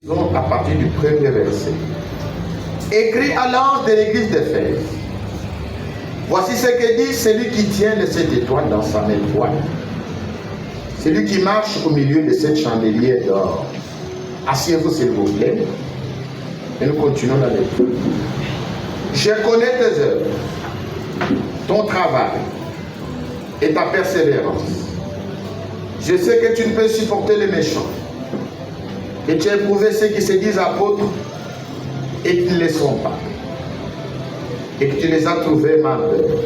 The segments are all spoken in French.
À partir du premier verset. Écrit à l'ange de l'église d'Éphèse. Voici ce que dit celui qui tient de cette étoile dans sa main droite. Celui qui marche au milieu de cette chandelier d'or. Asseyez-vous s'il vous plaît. Et nous continuons la lecture. Je connais tes œuvres, ton travail et ta persévérance. Je sais que tu ne peux supporter les méchants. Et tu as éprouvé ceux qui se disent apôtres et qui ne le sont pas. Et que tu les as trouvés malheureux.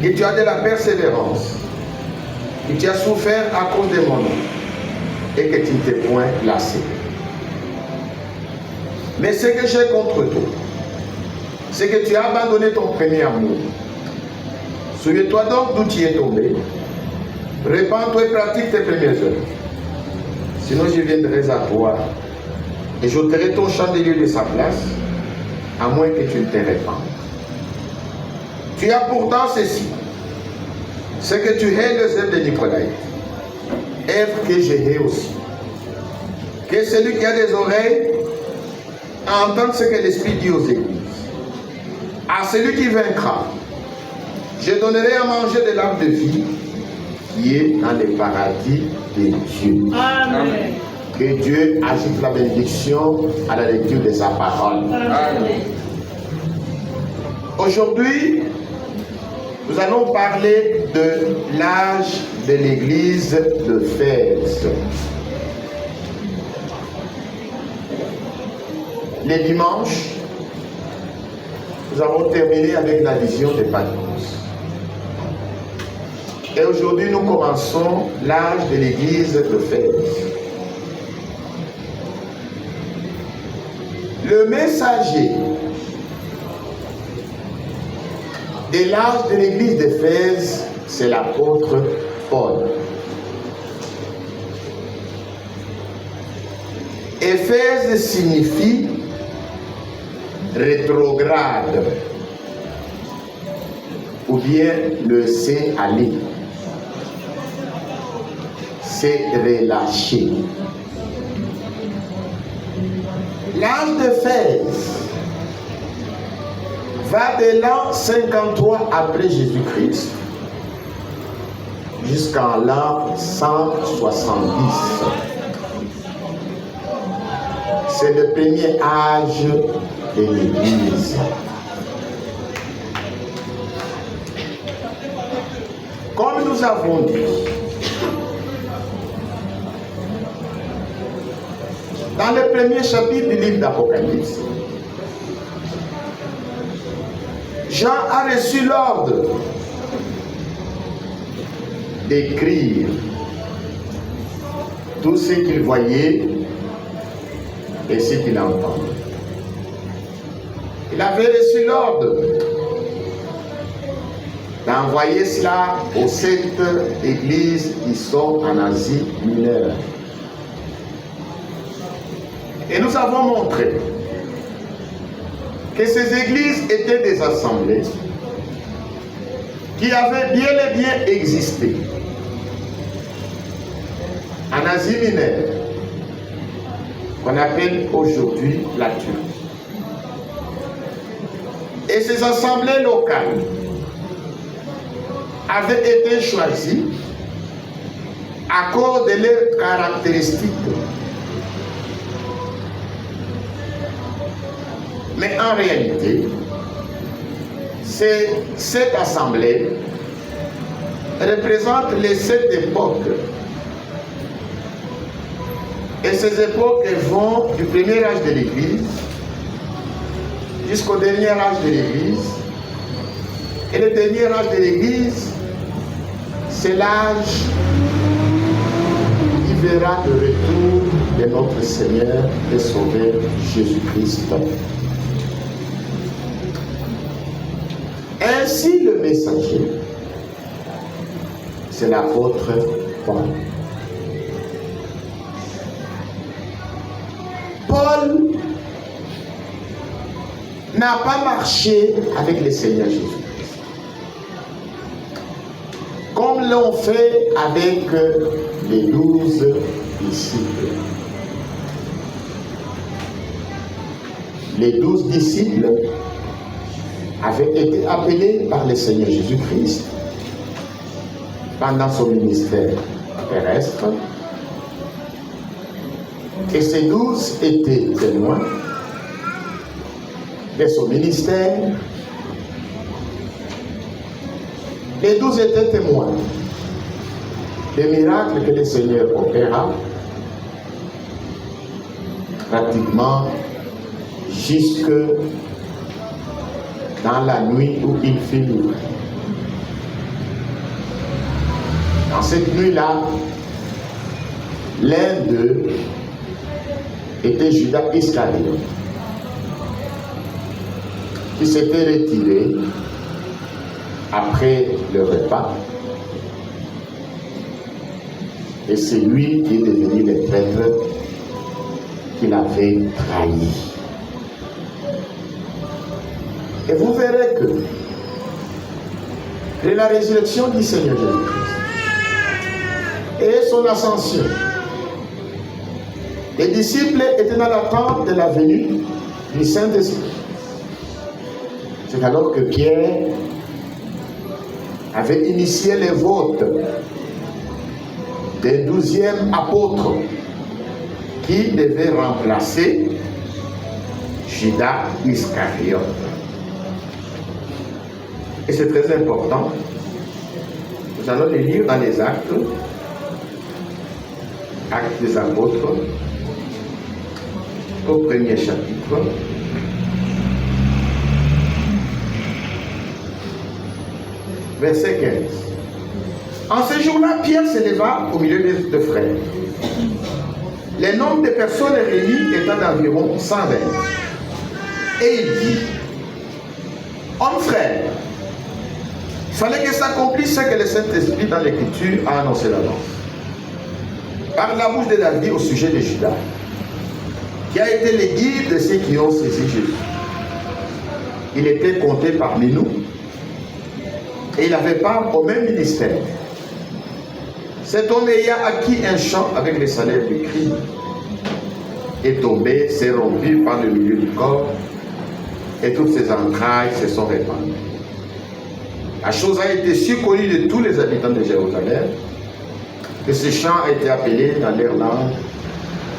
Et tu as de la persévérance. Et tu as souffert à cause de mon nom. Et que tu ne t'es point lassé. Mais ce que j'ai contre toi, c'est que tu as abandonné ton premier amour. Souviens-toi donc d'où tu es tombé. Répands-toi et pratique tes premières œuvres. Sinon je viendrai à toi et j'ôterai ton chandelier de sa place, à moins que tu ne te répandes. Tu as pourtant ceci, c'est que tu hais les œuvres de Nicolaï, œuvres que je hais aussi. Que celui qui a des oreilles entende ce que l'Esprit dit aux églises. À celui qui vaincra, je donnerai à manger de l'arbre de vie qui est dans le paradis de Dieu. Amen. Que Dieu ajoute la bénédiction à la lecture de sa parole. Amen. Aujourd'hui, nous allons parler de l'âge de l'église d'Éphèse. Les dimanches, nous avons terminé avec la vision de Patmos. Et aujourd'hui, nous commençons l'âge de l'église d'Éphèse. Le messager de l'âge de l'église d'Éphèse, c'est l'apôtre Paul. Éphèse signifie rétrograde ou bien le laisser aller. C'est relâché. L'âge d'Éphèse va de l'an 53 après Jésus-Christ jusqu'en l'an 170. C'est le premier âge de l'Église. Comme nous avons dit, dans le premier chapitre du livre d'Apocalypse, Jean a reçu l'ordre d'écrire tout ce qu'il voyait et ce qu'il entendait. Il avait reçu l'ordre d'envoyer cela aux 7 églises qui sont en Asie mineure. Et nous avons montré que ces églises étaient des assemblées qui avaient bien et bien existé en Asie mineure, qu'on appelle aujourd'hui la Turquie. Et ces assemblées locales avaient été choisies à cause de leurs caractéristiques. Mais en réalité, cette assemblée représente les 7 époques. Et ces époques vont du premier âge de l'Église jusqu'au dernier âge de l'Église. Et le dernier âge de l'Église, c'est l'âge qui verra le retour de notre Seigneur et Sauveur Jésus-Christ. Ainsi, le messager, c'est l'apôtre Paul. Paul n'a pas marché avec le Seigneur Jésus-Christ, comme l'ont fait avec les 12 disciples. les 12 disciples avaient été appelés par le Seigneur Jésus-Christ pendant son ministère terrestre. Et ces 12 étaient témoins de son ministère. Les 12 étaient témoins des miracles que le Seigneur opéra pratiquement jusque dans la nuit où il fut livré. Dans cette nuit-là, l'un d'eux était Judas Iscariote, qui s'était retiré après le repas, et c'est lui qui est devenu le prêtre qui l'avait trahi. Et vous verrez que dès la résurrection du Seigneur Jésus-Christ et son ascension, les disciples étaient dans l'attente de la venue du Saint-Esprit. C'est alors que Pierre avait initié le vote des 12e apôtres qui devait remplacer Judas Iscariote. Et c'est très important. Nous allons les lire dans les Actes des Apôtres, au premier chapitre. Verset 15. En ce jour-là, Pierre s'éleva au milieu des frères. Le nombre de personnes réunies étant d'environ 120. Et il dit, hommes frères, il fallait que s'accomplisse ce que le Saint-Esprit dans l'Écriture a annoncé d'avance, par la bouche de David au sujet de Judas, qui a été le guide de ceux qui ont saisi Jésus. Il était compté parmi nous et il avait part au même ministère. Cet homme ayant acquis un champ avec le salaire du crime est tombé, s'est rompu par le milieu du corps et toutes ses entrailles se sont répandues. La chose a été si connue de tous les habitants de Jérusalem que ce champ a été appelé dans leur langue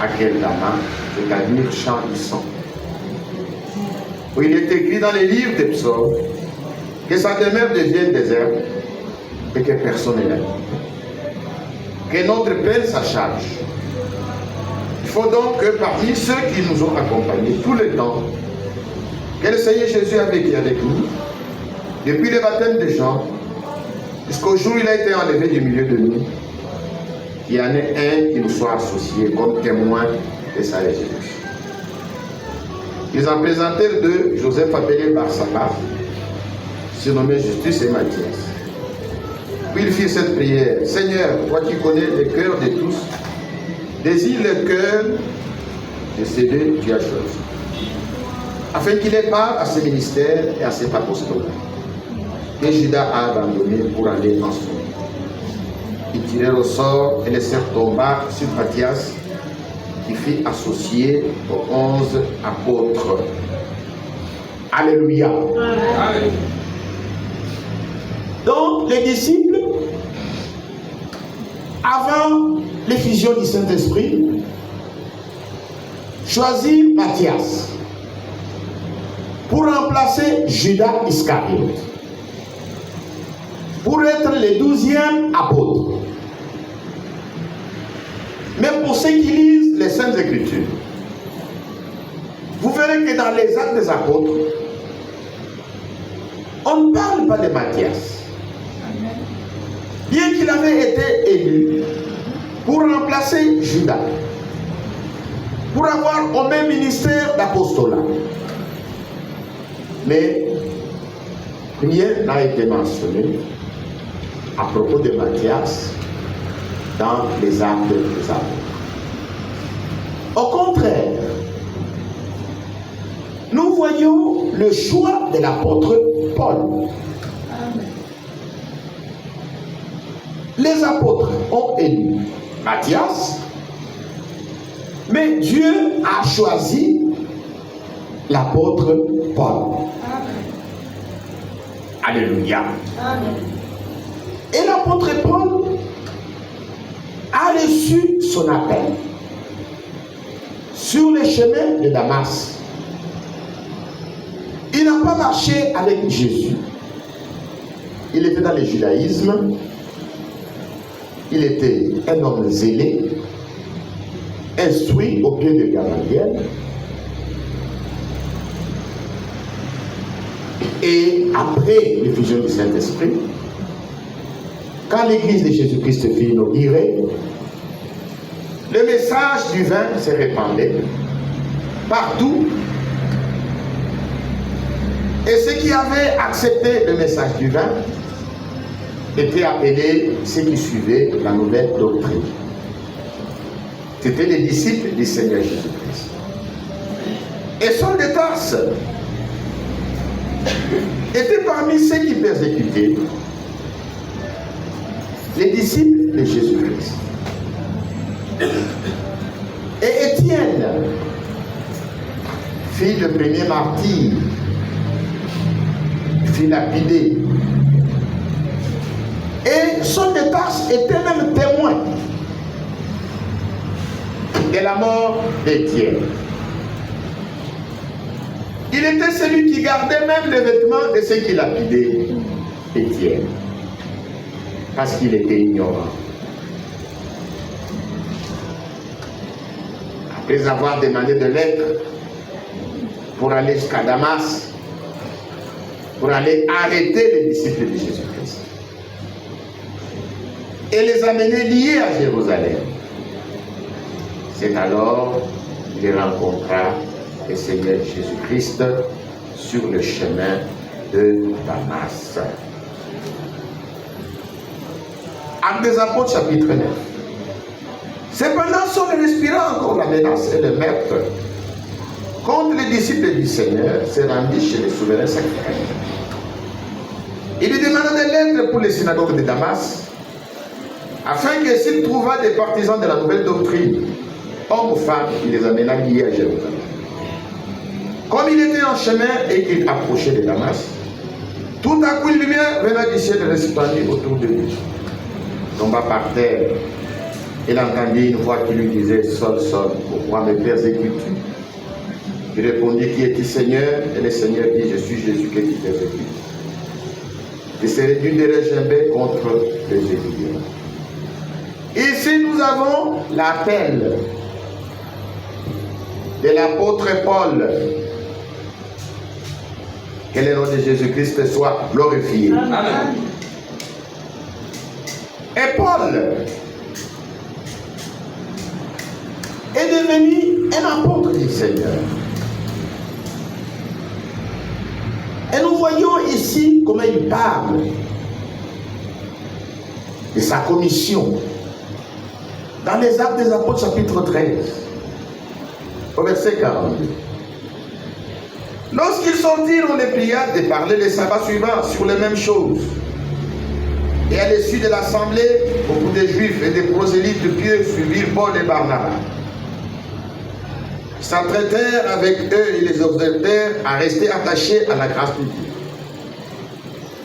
Akeldama, c'est-à-dire champ du sang. Où il est écrit dans les livres des psaumes que sa demeure devienne déserte et que personne n'est là. Que notre peine sa charge. Il faut donc que parmi ceux qui nous ont accompagnés tout le temps, que le Seigneur Jésus a vécu avec nous, depuis le baptême de Jean, jusqu'au jour où il a été enlevé du milieu de nous, qu'il y en ait un qui nous soit associé comme témoin de sa résurrection. Ils en présentèrent deux, Joseph appelé Barsabas, surnommé Justus, et Matthias. Puis il fit cette prière. Seigneur, toi qui connais le cœur de tous, désire le cœur de ces deux que tu as choisis, afin qu'il ait part à ce ministère et à cet apostolat que Judas a abandonné pour aller en son. Ils tirèrent au sort et laissèrent tomber sur Matthias, qui fut associé aux 11 apôtres. Alléluia. Amen. Donc, les disciples, avant l'effusion du Saint-Esprit, choisirent Matthias pour remplacer Judas Iscariote, pour être le 12e apôtre. Mais pour ceux qui lisent les Saintes Écritures, vous verrez que dans les Actes des Apôtres, on ne parle pas de Matthias. Bien qu'il avait été élu pour remplacer Judas, pour avoir au même ministère d'apostolat. Mais rien n'a été mentionné à propos de Matthias dans les Actes des Apôtres. Au contraire, nous voyons le choix de l'apôtre Paul. Les apôtres ont élu Matthias, mais Dieu a choisi l'apôtre Paul. Alléluia. Amen. Et l'apôtre Paul a reçu son appel sur le chemin de Damas. Il n'a pas marché avec Jésus. Il était dans le judaïsme. Il était un homme zélé, instruit au pied de Gamaliel. Et après l'effusion du Saint-Esprit, quand l'église de Jésus-Christ fut inaugurée, le message du vin se répandait partout. Et ceux qui avaient accepté le message du vin étaient appelés ceux qui suivaient la nouvelle doctrine. C'étaient les disciples du Seigneur Jésus-Christ. Et Saul de Tarse était parmi ceux qui persécutaient les disciples de Jésus-Christ. Et Étienne, fille de premier martyr, fut lapidé. Et Saul de Tarse était même témoin de la mort d'Étienne. Il était celui qui gardait même les vêtements de ceux qui lapidaient Étienne, parce qu'il était ignorant. Après avoir demandé de lettres pour aller jusqu'à Damas, pour aller arrêter les disciples de Jésus-Christ et les amener liés à Jérusalem. C'est alors qu'il rencontra le Seigneur Jésus-Christ sur le chemin de Damas. Actes des Apôtres, chapitre 9. Cependant, Saul respira encore la menace et le meurtre contre les disciples du Seigneur, se rendit chez le souverain sacrificateur. Il lui demanda des lettres pour les synagogues de Damas, afin que s'il trouva des partisans de la nouvelle doctrine, hommes ou femmes, il les amena liés à Jérusalem. Comme il était en chemin et qu'il approchait de Damas, tout à coup une lumière venant du ciel resplendit autour de lui. Il tomba par terre. Il entendit une voix qui lui disait: Saul, Saul, pourquoi me persécutes-tu? Il répondit: Qui es-tu, Seigneur? Et le Seigneur dit: Je suis Jésus que tu persécutes. Il s'est réduit de regimber contre les étudiants. Ici, nous avons l'appel de l'apôtre Paul. Que le nom de Jésus-Christ soit glorifié. Amen. Et Paul est devenu un apôtre du Seigneur. Et nous voyons ici comment il parle de sa commission dans les Actes des Apôtres, chapitre 13, au verset 42. Lorsqu'ils sortirent, on les pria de parler le sabbat suivant sur les mêmes choses. Et à l'issue de l'assemblée, beaucoup de Juifs et de prosélytes de pieux suivirent Paul et Barnabas. Ils s'entretèrent avec eux et les exhortèrent à rester attachés à la grâce de Dieu.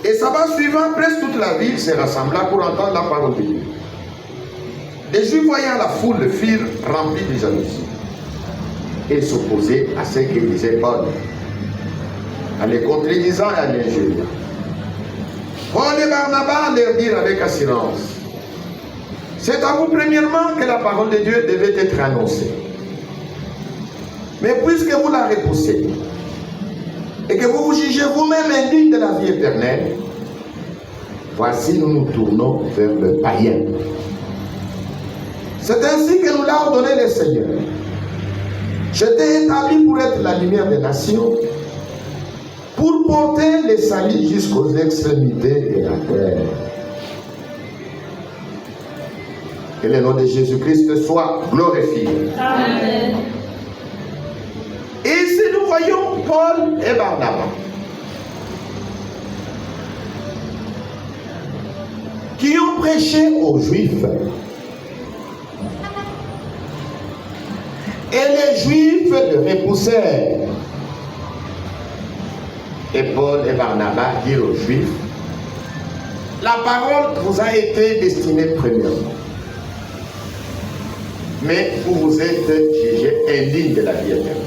Et sabbat suivant, presque toute la ville se rassembla pour entendre la parole de Dieu. Les Juifs, voyant la foule, furent remplis de jalousie et s'opposaient à ce que disait Paul, en les contredisant et en les injuriant. Paul et Barnabas leur dirent avec assurance: c'est à vous premièrement que la parole de Dieu devait être annoncée. Mais puisque vous la repoussez et que vous vous jugez vous-même indigne de la vie éternelle, voici nous nous tournons vers le païen. C'est ainsi que nous l'a ordonné le Seigneur. Je t'ai établi pour être la lumière des nations, pour porter les salis jusqu'aux extrémités de la terre. Que le nom de Jésus-Christ soit glorifié. Amen. Et ici nous voyons Paul et Barnabas qui ont prêché aux Juifs. Et les Juifs le repoussèrent. et Paul et Barnabas dirent aux Juifs, la parole vous a été destinée premièrement. Mais vous vous êtes jugés indignes de la vie éternelle.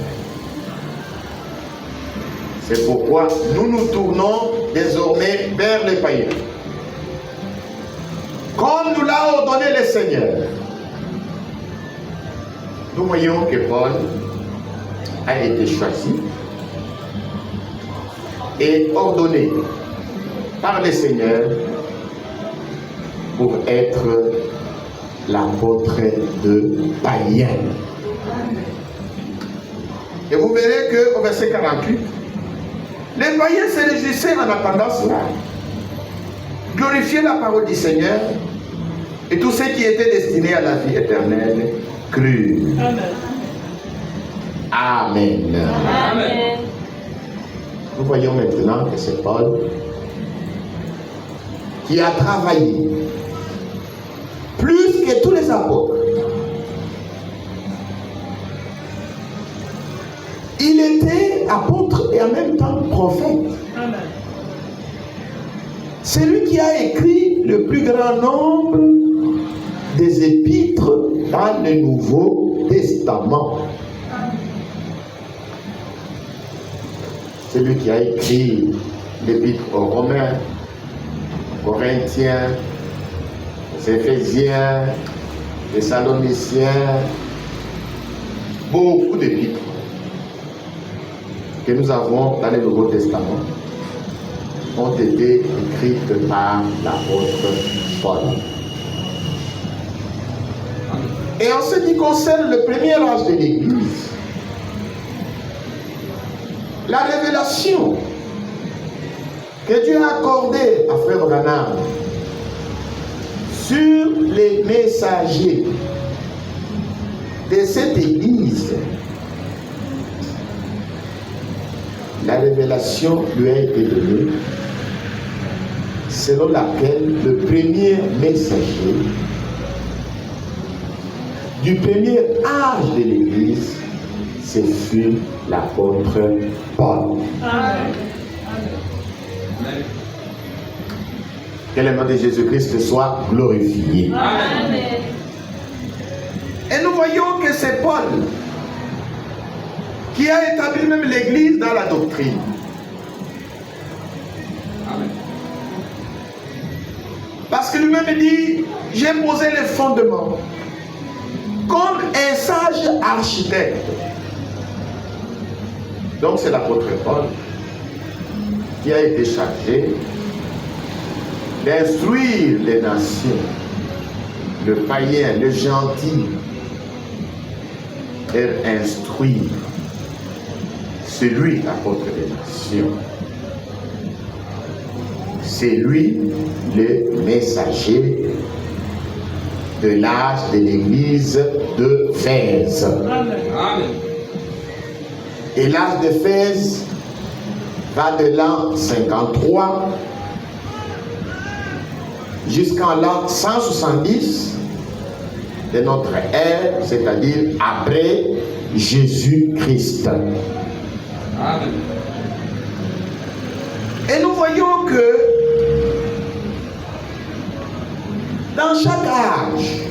C'est pourquoi nous nous tournons désormais vers les païens. Comme nous l'a ordonné le Seigneur. Nous voyons que Paul a été choisi et ordonné par le Seigneur pour être l'apôtre de païens. Et vous verrez qu'au verset 48, les païens se réjouissaient en attendant cela. Glorifiaient la parole du Seigneur et tous ceux qui étaient destinés à la vie éternelle crurent. Amen. Amen. Amen. Nous voyons maintenant que c'est Paul qui a travaillé plus que tous les apôtres. Il était apôtre et en même temps prophète. Amen. C'est lui qui a écrit le plus grand nombre des épîtres dans le Nouveau Testament. C'est lui qui a écrit l'épître aux Romains, aux Corinthiens, aux Éphésiens, les Thessaloniciens, beaucoup d'épîtres que nous avons dans le Nouveau Testament ont été écrites par l'apôtre Paul. Et en ce qui concerne le premier âge de l'Église, la révélation que Dieu a accordée à Frère Branham sur les messagers de cette Église, la révélation lui a été donnée selon laquelle le premier messager du premier âge de l'Église, ce fut l'apôtre Paul. Amen. Amen. Que le nom de Jésus-Christ soit glorifié. Amen. Et nous voyons que c'est Paul qui a établi même l'Église dans la doctrine. Amen. Parce que lui-même dit, j'ai posé les fondements comme un sage architecte. Donc c'est l'apôtre Paul qui a été chargé d'instruire les nations, le païen, le gentil, et instruire celui l'apôtre des nations. C'est lui le messager de l'âge de l'église de Éphèse. Amen. Et l'âge d'Éphèse va de l'an 53 jusqu'en l'an 170 de notre ère, c'est-à-dire après Jésus-Christ. Amen. Et nous voyons que dans chaque âge,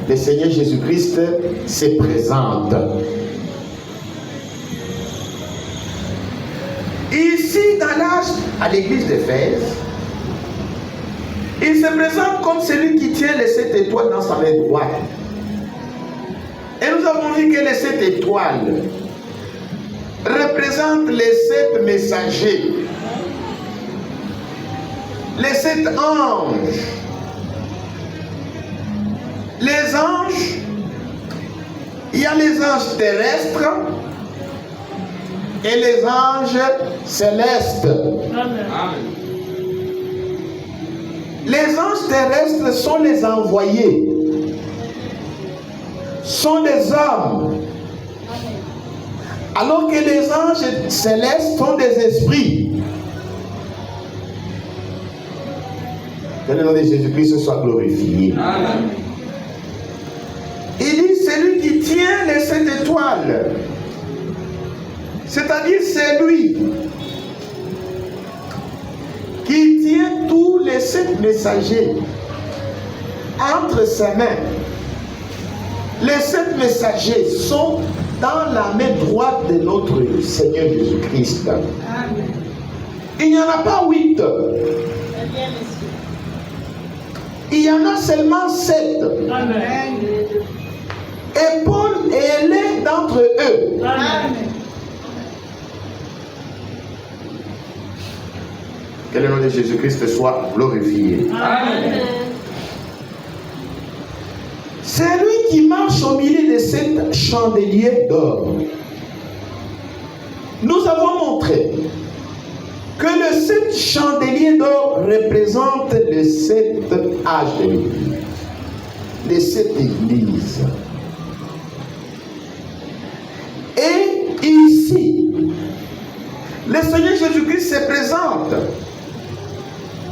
le Seigneur Jésus-Christ se présente. Ici, dans l'âge à l'église d'Éphèse, il se présente comme celui qui tient les 7 étoiles dans sa main droite. Et nous avons vu que les 7 étoiles représentent les 7 messagers, les 7 anges. Les anges, il y a les anges terrestres et les anges célestes. Amen. Les anges terrestres sont les envoyés, sont des hommes, alors que les anges célestes sont des esprits. Que le nom de Jésus-Christ soit glorifié. Amen. Il dit, celui qui tient les 7 étoiles, C'est-à-dire, c'est lui qui tient tous les 7 messagers entre ses mains. Les 7 messagers sont dans la main droite de notre Seigneur Jésus-Christ. Il n'y en a pas 8. Il y en a seulement 7. Amen. Et Paul est l'un d'entre eux. Amen. Que le nom de Jésus-Christ soit glorifié. Amen. C'est lui qui marche au milieu de 7 chandeliers d'or. Nous avons montré que le 7 chandeliers d'or représente les 7 âges de l'Église, les 7 églises. Et ici, le Seigneur Jésus-Christ se présente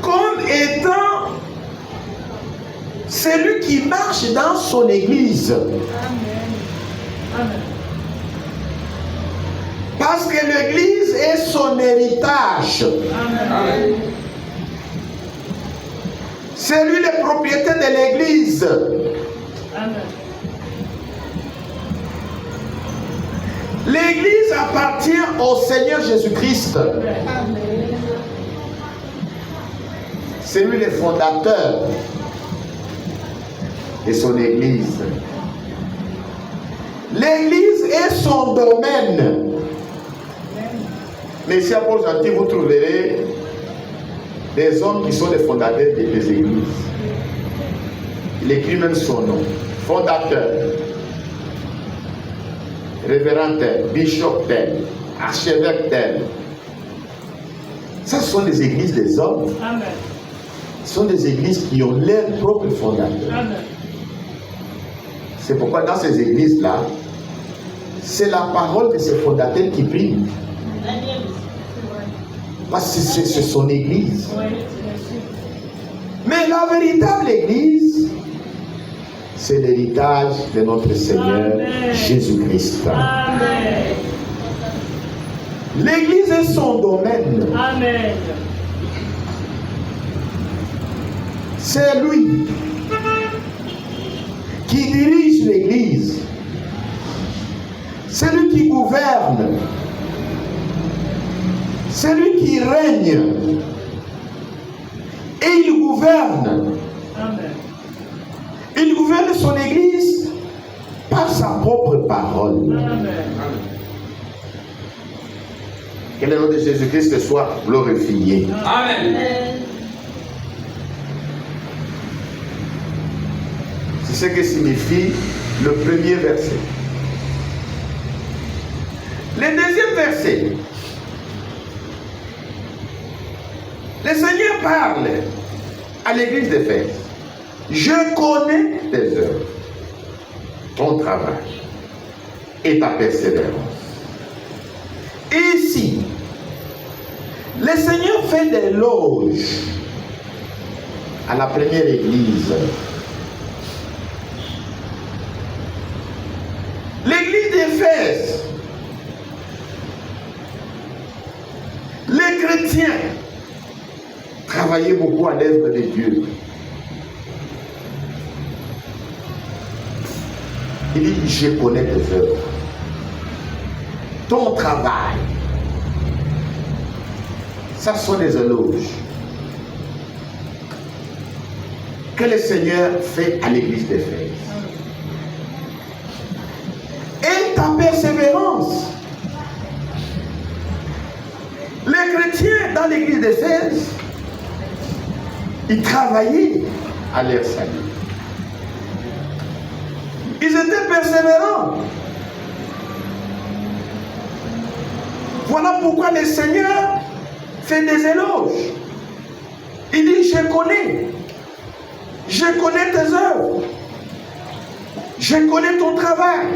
comme étant celui qui marche dans son église. Amen. Amen. Parce que l'église est son héritage. Amen. C'est lui le propriétaire de l'église. Amen. L'église appartient au Seigneur Jésus-Christ. Amen. C'est lui le fondateur de son église. L'église est son domaine. Mais ici à Port-Gentil, vous trouverez des hommes qui sont les fondateurs des églises. Il écrit même son nom. Fondateur, révérend tel, bishop tel, archevêque tel. Ça, ce sont des églises des hommes. Amen. Ce sont des églises qui ont leur propre fondateur. Amen. C'est pourquoi dans ces églises-là, c'est la parole de ces fondateurs qui prime. Parce que c'est son église. Mais la véritable église, c'est l'héritage de notre Seigneur Jésus-Christ. Amen. L'église est son domaine. Amen. C'est lui qui dirige l'église. C'est lui qui gouverne. C'est lui qui règne. Et il gouverne. Amen. Il gouverne son église par sa propre parole. Amen. Que le nom de Jésus-Christ soit glorifié. Amen. C'est ce que signifie le premier verset. Le deuxième verset, le Seigneur parle à l'église d'Éphèse. Je connais tes œuvres, ton travail et ta persévérance. Et ici, le Seigneur fait des éloges à la première église. L'église d'Éphèse, les chrétiens travaillaient beaucoup à l'œuvre de Dieu. Il dit, je connais tes œuvres, ton travail. Ça sont des éloges que le Seigneur fait à l'église d'Éphèse. Et ta persévérance. Les chrétiens dans l'église d'Éphèse, ils travaillaient à leur salut. Ils étaient persévérants. Voilà pourquoi le Seigneur fait des éloges. Il dit, je connais tes œuvres. Je connais ton travail.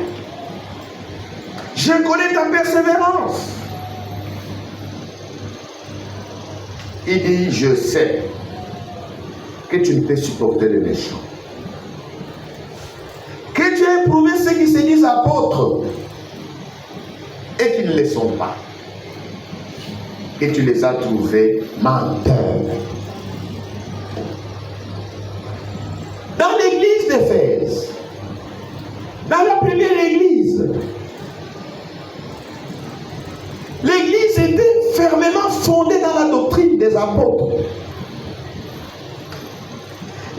Je connais ta persévérance. Il dit, je sais que tu ne peux supporter les méchants. Que tu as éprouvé ceux qui se disent apôtres et qui ne le ne sont pas. Et tu les as trouvés menteurs. Dans l'église d'Éphèse, dans la première église, l'église était fermement fondée dans la doctrine des apôtres.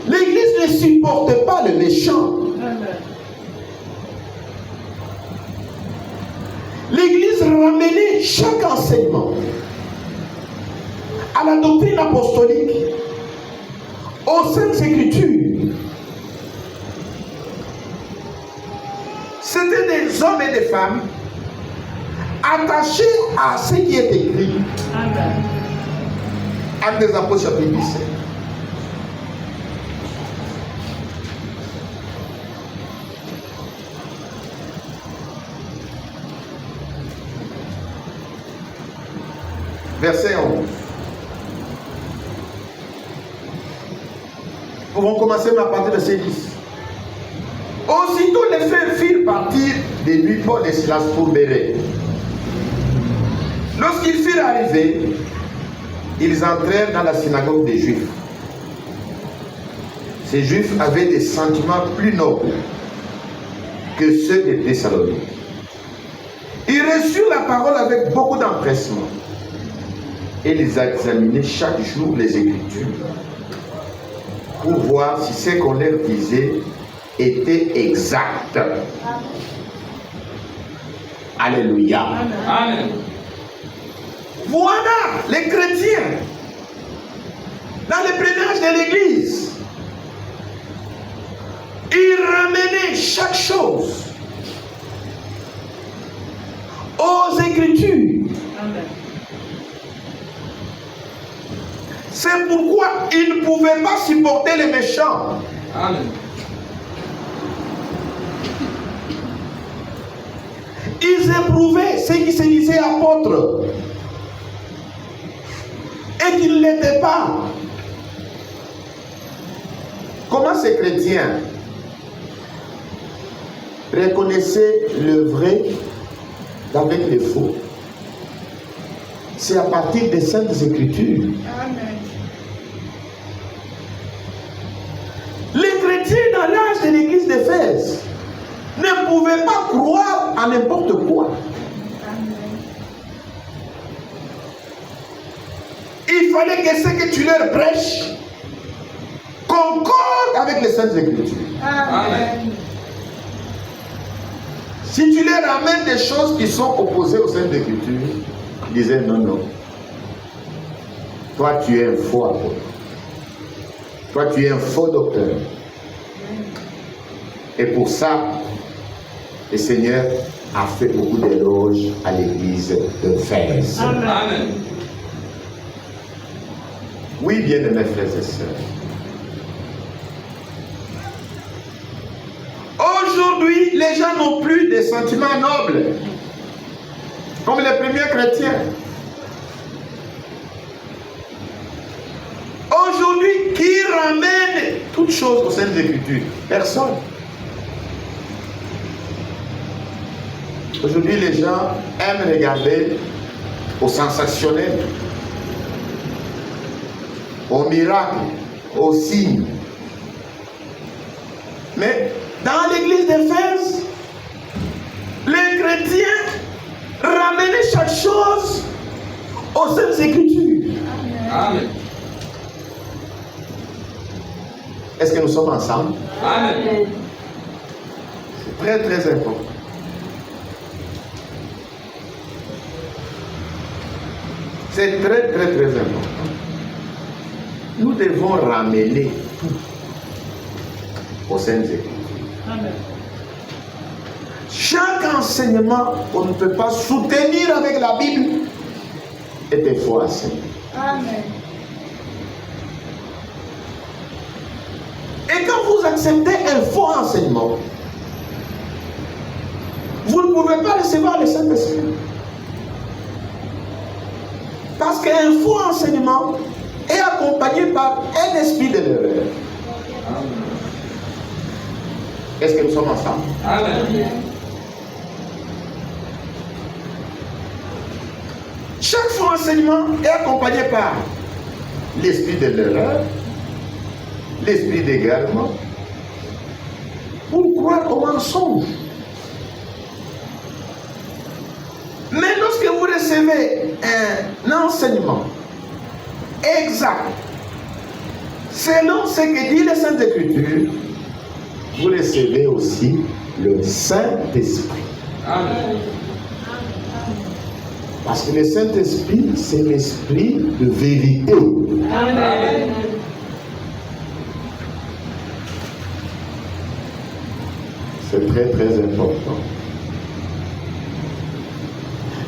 L'église ne supporte pas le méchant. L'église ramenait chaque enseignement à la doctrine apostolique, aux Saintes Écritures. C'était des hommes et des femmes attachés à ce qui est écrit. Amen. Actes des Apôtres chapitre 17. Verset 11. Nous pouvons commencer à partir de verset 10. Aussitôt les frères firent partir de lui Paul et Silas pour Bérée. Lorsqu'ils furent arrivés, ils entrèrent dans la synagogue des Juifs. Ces Juifs avaient des sentiments plus nobles que ceux de Thessalonique. Ils reçurent la parole avec beaucoup d'empressement et ils examinaient chaque jour les Écritures pour voir si ce qu'on leur disait était exact. Alléluia. Amen. Voilà les chrétiens dans le premier âge de l'Église. Ils ramenaient chaque chose aux Écritures. Amen. C'est pourquoi ils ne pouvaient pas supporter les méchants. Amen. Ils éprouvaient ceux qui se disaient apôtres et qu'ils ne l'étaient pas. Comment ces chrétiens reconnaissaient le vrai avec le faux? C'est à partir des Saintes Écritures. Amen. Les chrétiens dans l'âge de l'église d'Éphèse ne pouvaient pas croire à n'importe quoi. Amen. Il fallait que ce que tu leur prêches concorde avec les Saintes Écritures. Amen. Si tu leur amènes des choses qui sont opposées aux Saintes Écritures, ils disaient non, non. Toi, tu es un faux apôtre. Toi, tu es un faux docteur. Et pour ça, le Seigneur a fait beaucoup d'éloges à l'église d'Éphèse. Amen. Oui, bien-aimés frères et sœurs. Aujourd'hui, les gens n'ont plus des sentiments nobles, comme les premiers chrétiens. Aujourd'hui, qui ramène toutes choses aux Saintes Écritures? Personne. Aujourd'hui, les gens aiment regarder au sensationnel, au miracle, au signe. Mais dans l'église d'Éphèse, les chrétiens ramenaient chaque chose aux Saintes Écritures. Amen. Est-ce que nous sommes ensemble? Amen. C'est très très important. C'est très très très important. Nous devons ramener tout aux Saintes Écritures. Amen. Chaque enseignement qu'on ne peut pas soutenir avec la Bible est un faux enseignement. Amen. Et quand vous acceptez un faux enseignement, vous ne pouvez pas recevoir le Saint-Esprit. Parce qu'un faux enseignement est accompagné par un esprit de l'erreur. Est-ce que nous sommes ensemble? Amen. Chaque faux enseignement est accompagné par l'esprit de l'erreur, l'esprit d'égarement, pour croire au mensonge. Mais lorsque vous recevez un enseignement exact, selon ce que dit les Saintes Écritures, vous recevez aussi le Saint-Esprit. Amen. Parce que le Saint-Esprit, c'est l'esprit de vérité. Amen. C'est très très important.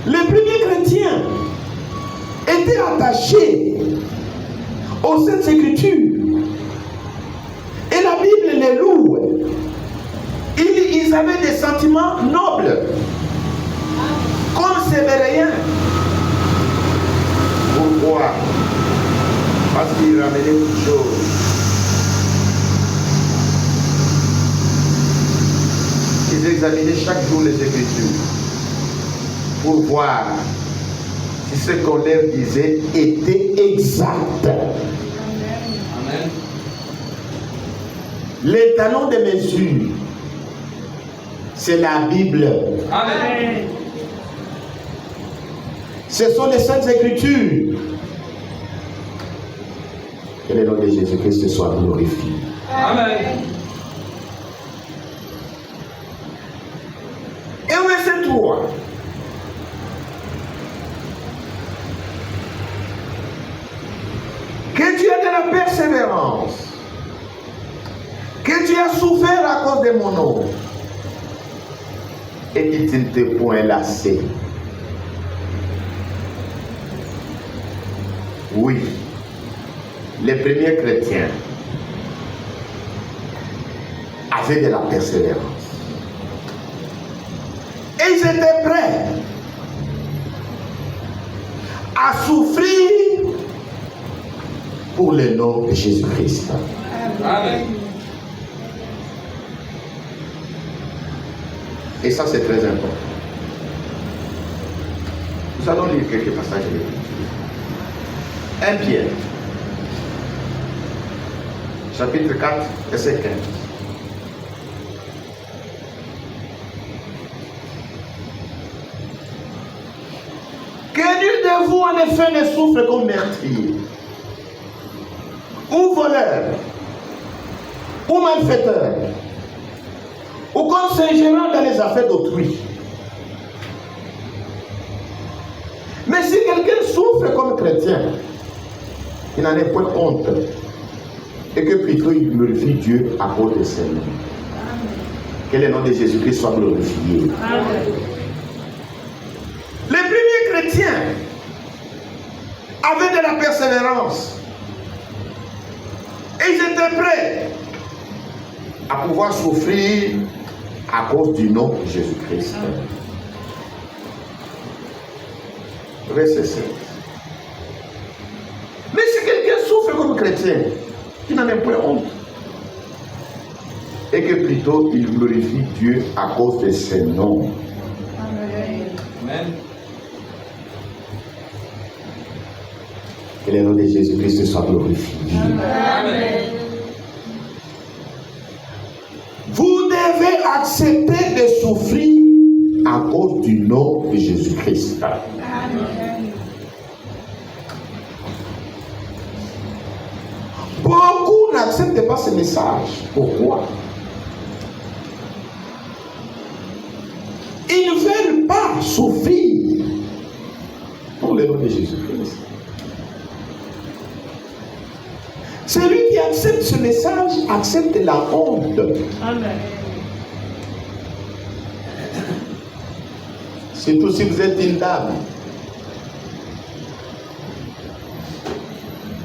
Les premiers chrétiens étaient attachés aux Saintes Écritures. Et la Bible les loue. Ils avaient des sentiments nobles. Comme Sévéréen. Pourquoi? Parce qu'ils ramenaient toujours. Ils examinaient chaque jour les Écritures pour voir si ce qu'on leur disait était exact. Amen. L'étalon de mesure, c'est la Bible. Amen. Ce sont les Saintes Écritures. Que le nom de Jésus-Christ soit glorifié. Amen. Et au verset 3. Que tu aies de la persévérance, que tu as souffert à cause de mon nom, et que tu ne t'es point lassé. Oui, les premiers chrétiens avaient de la persévérance. Et ils étaient prêts à souffrir pour le nom de Jésus-Christ. Amen. Et ça, c'est très important. Nous allons lire quelques passages de l'Écriture. 1 Pierre, chapitre 4, verset 15. Que nul de vous en effet ne souffre comme meurtrier, ou voleur, ou malfaiteur, ou comme s'ingérant dans les affaires d'autrui. Mais si quelqu'un souffre comme chrétien, il n'en est point honte, et que plutôt il glorifie Dieu à cause de ses noms. Que le nom de Jésus-Christ soit glorifié. Amen. Les premiers chrétiens avaient de la persévérance. Et ils étaient prêts à pouvoir souffrir à cause du nom de Jésus-Christ. Verset 7. Mais si quelqu'un souffre comme chrétien, il n'en est point honte. Et que plutôt il glorifie Dieu à cause de ses noms. Amen. Que le nom de Jésus-Christ soit glorifié. Amen. Vous devez accepter de souffrir à cause du nom de Jésus-Christ. Beaucoup n'acceptent pas ce message. Pourquoi? Ils ne veulent pas souffrir pour le nom de Jésus-Christ. Celui qui accepte ce message accepte la honte. Amen. Surtout si vous êtes une dame.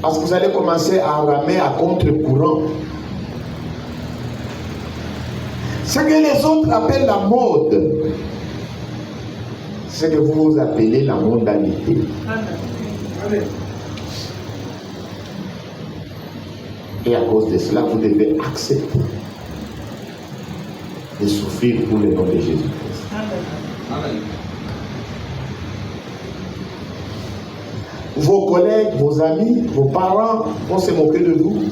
Parce que vous allez commencer à ramer à contre-courant. Ce que les autres appellent la mode, c'est ce que vous appelez la mondanité. Amen. Et à cause de cela, vous devez accepter de souffrir pour le nom de Jésus-Christ. Amen. Amen. vos collègues, vos amis, vos parents vont se moquer de vous.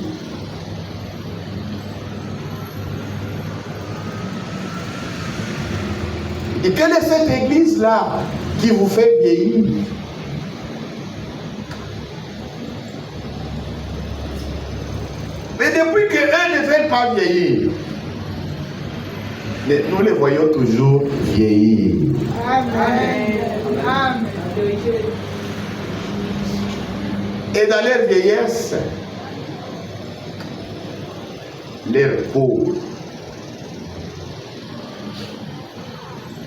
Et quelle est cette église-là qui vous fait vieillir? Mais depuis qu'eux ne veulent pas vieillir, nous les voyons toujours vieillir. Amen. Amen. Et dans leur vieillesse, leur peau,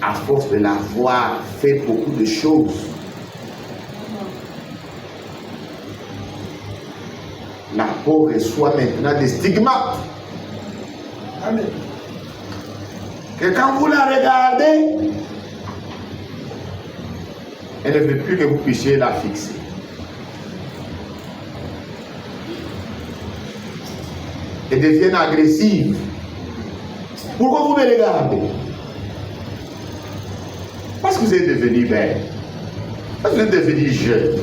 à force de l'avoir fait beaucoup de choses, la peau reçoit maintenant des stigmates. Amen. Que quand vous la regardez, elle ne veut plus que vous puissiez la fixer. Et deviennent agressives. Pourquoi vous me regardez? Parce que vous êtes devenu belle. Parce que vous êtes devenu jeune.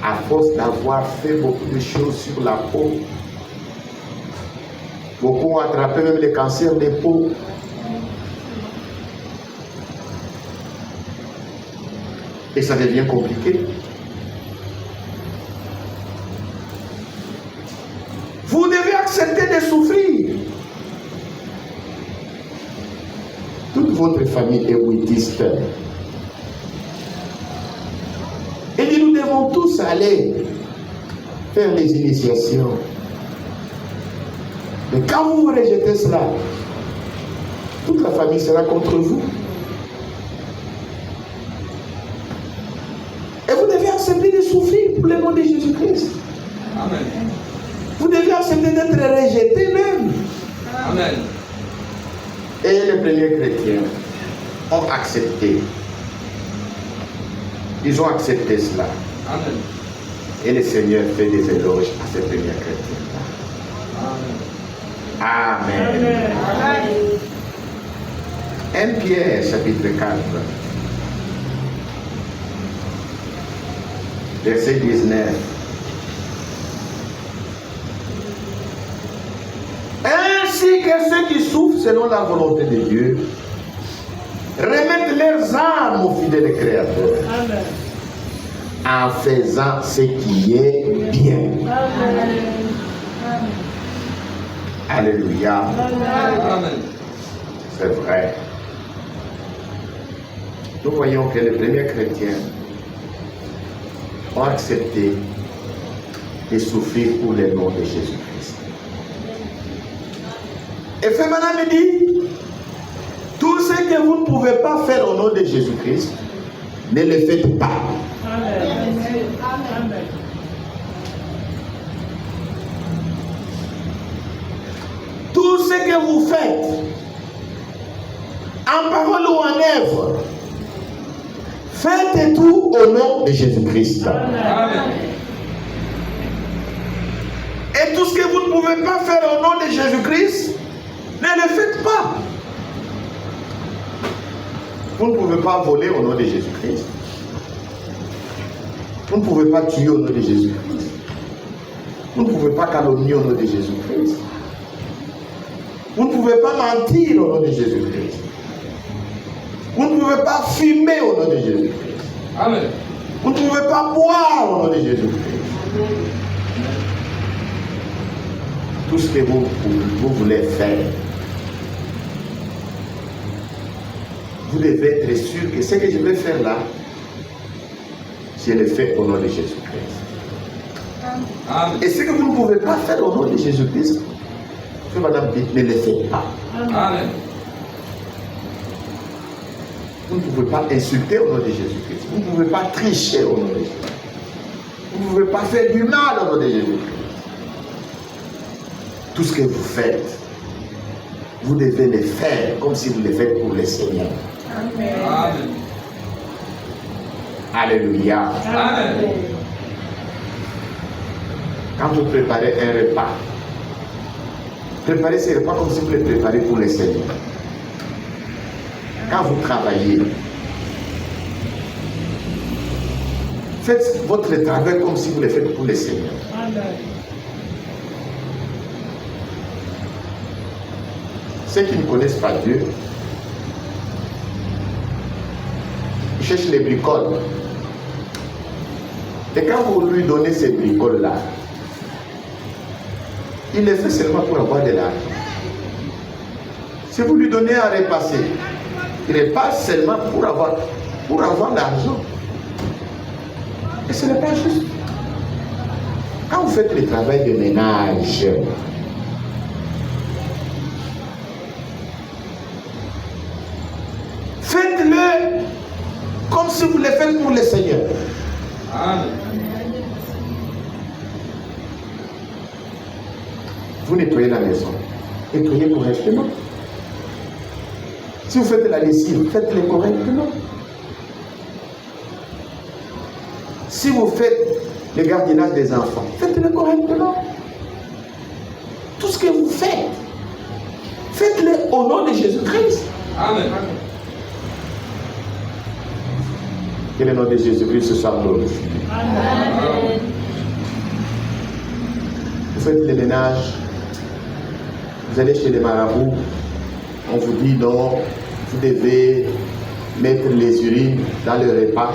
À force d'avoir fait beaucoup de choses sur la peau, beaucoup ont attrapé même les cancers des peaux. Et ça devient compliqué. Vous devez accepter de souffrir. Toute votre famille est bouddhiste. Et dit, nous devons tous aller faire les initiations. Mais quand vous rejetez cela, toute la famille sera contre vous. Et vous devez accepter de souffrir pour le nom de Jésus-Christ. Amen. Vous devez accepter d'être rejeté même. Amen. Et les premiers chrétiens ont accepté. Ils ont accepté cela. Amen. Et le Seigneur fait des éloges à ces premiers chrétiens-là. Amen. Amen. 1 Pierre, chapitre 4, verset 19. Ainsi que ceux qui souffrent selon la volonté de Dieu remettent leurs âmes au fidèle Créateur Amen. en faisant ce qui est bien. Amen. Alléluia. Amen. C'est vrai. Nous voyons que les premiers chrétiens ont accepté de souffrir pour le nom de Jésus-Christ. Et Féminin me dit, tout ce que vous ne pouvez pas faire au nom de Jésus-Christ, ne le faites pas. Amen. Amen. Tout ce que vous faites, en parole ou en œuvre, faites tout au nom de Jésus-Christ. Amen. Et tout ce que vous ne pouvez pas faire au nom de Jésus-Christ, ne le faites pas. Vous ne pouvez pas voler au nom de Jésus-Christ. Vous ne pouvez pas tuer au nom de Jésus-Christ. Vous ne pouvez pas calomnier au nom de Jésus-Christ. Vous ne pouvez pas mentir au nom de Jésus-Christ. Vous ne pouvez pas fumer au nom de Jésus-Christ. Amen. Vous ne pouvez pas boire au nom de Jésus-Christ. Tout ce que vous voulez faire, vous devez être sûr que ce que je vais faire là, je le fais au nom de Jésus-Christ. Amen. Et ce que vous ne pouvez pas faire au nom de Jésus-Christ, que madame dit, ne le faites pas. Amen. Vous ne pouvez pas insulter au nom de Jésus-Christ. Vous ne pouvez pas tricher au nom de Jésus-Christ. Vous ne pouvez pas faire du mal au nom de Jésus-Christ. Tout ce que vous faites, vous devez le faire comme si vous le faites pour le Seigneur. Amen. Amen. Alléluia. Amen. Quand vous préparez un repas, préparez ce repas comme si vous le préparez pour le Seigneur. Quand vous travaillez, Faites votre travail comme si vous le faites pour le Seigneur. Amen. Ceux qui ne connaissent pas Dieu, ils cherchent les bricoles. Et quand vous lui donnez ces bricoles-là, il les fait seulement pour avoir de l'argent. Si vous lui donnez à repasser, il repasse seulement pour avoir l'argent. Et ce n'est pas juste. Quand vous faites le travail de ménage, faites-le comme si vous le faites pour le Seigneur. Amen. Vous nettoyez la maison. Nettoyez correctement. Si vous faites la lessive, faites-le correctement. Si vous faites le gardiennage des enfants, faites-le correctement. Tout ce que vous faites, faites-le au nom de Jésus-Christ. Amen. Que le nom de Jésus-Christ soit glorifié. Amen. Vous faites le ménage, vous allez chez les marabouts, on vous dit non, vous devez mettre les urines dans le repas,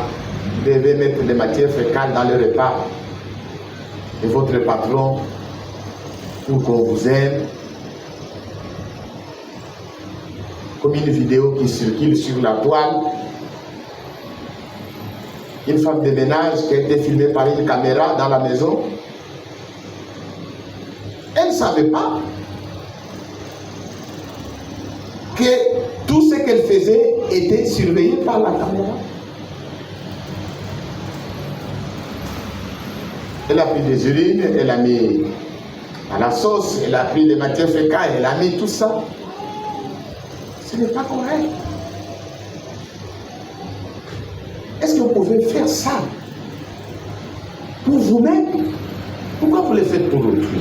vous devez mettre les matières fécales dans le repas. Et votre patron, pour qu'on vous aime, comme une vidéo qui circule sur la toile, une femme de ménage qui a été filmée par une caméra dans la maison, elle ne savait pas que tout ce qu'elle faisait était surveillé par la caméra. Elle a pris des urines, elle a mis à la sauce, elle a pris les matières fécales, elle a mis tout ça. Ce n'est pas correct. Est-ce que vous pouvez faire ça pour vous-même? Pourquoi vous le faites pour autrui?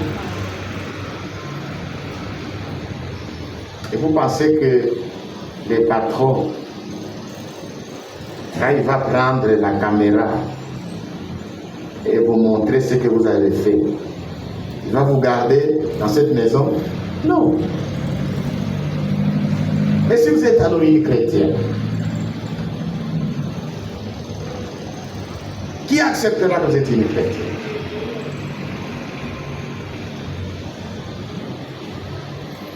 Et vous pensez que les patrons, quand il va prendre la caméra et vous montrer ce que vous avez fait, il va vous garder dans cette maison? Non. Mais si vous êtes à l'origine chrétienne, qui acceptera que vous êtes une chrétienne?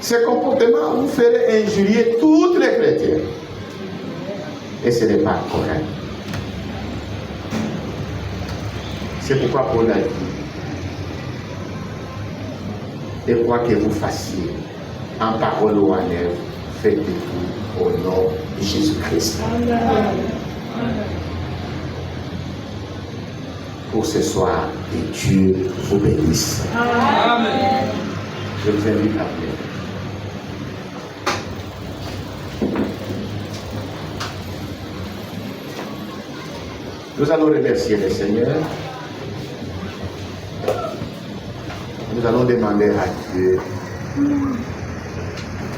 Ce comportement vous ferait injurier toutes les chrétiennes. Et ce n'est pas correct. C'est pourquoi Paul a dit, et quoi que vous fassiez, en parole ou en œuvre, faites-le au nom de Jésus-Christ. Amen. Pour ce soir, et Dieu vous bénisse. Amen. Je vous invite à prier. Nous allons remercier le Seigneur. Nous allons demander à Dieu